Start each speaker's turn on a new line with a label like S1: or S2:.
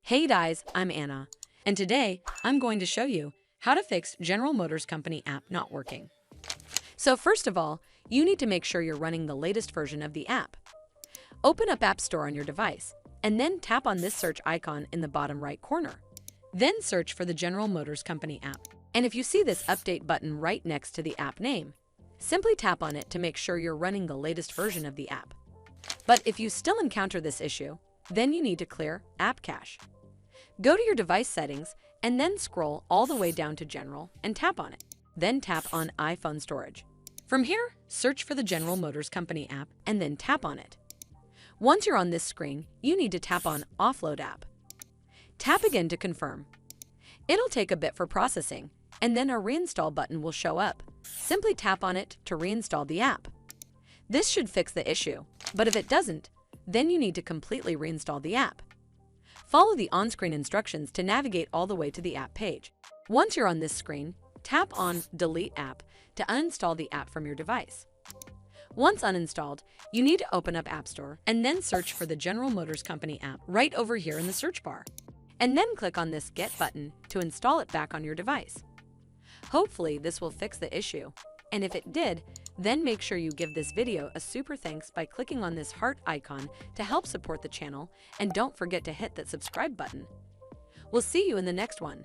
S1: Hey guys, I'm Anna, and today I'm going to show you how to fix General Motors Company app not working. So first of all, you need to make sure you're running the latest version of the app. Open up App Store on your device, and then tap on this search icon in the bottom right corner. Then search for the General Motors Company app. And if you see this update button right next to the app name, simply tap on it to make sure you're running the latest version of the app. But if you still encounter this issue, then you need to clear App Cache. Go to your device settings and then scroll all the way down to General and tap on it. Then tap on iPhone Storage. From here, search for the General Motors Company app and then tap on it. Once you're on this screen, you need to tap on Offload App. Tap again to confirm. It'll take a bit for processing, and then a Reinstall button will show up. Simply tap on it to reinstall the app. This should fix the issue, but if it doesn't, then you need to completely reinstall the app. Follow the on-screen instructions to navigate all the way to the app page. Once you're on this screen, tap on Delete App to uninstall the app from your device. Once uninstalled, you need to open up App Store and then search for the General Motors Company app right over here in the search bar. And then click on this Get button to install it back on your device. Hopefully this will fix the issue, and if it did, then make sure you give this video a super thanks by clicking on this heart icon to help support the channel, and don't forget to hit that subscribe button. We'll see you in the next one.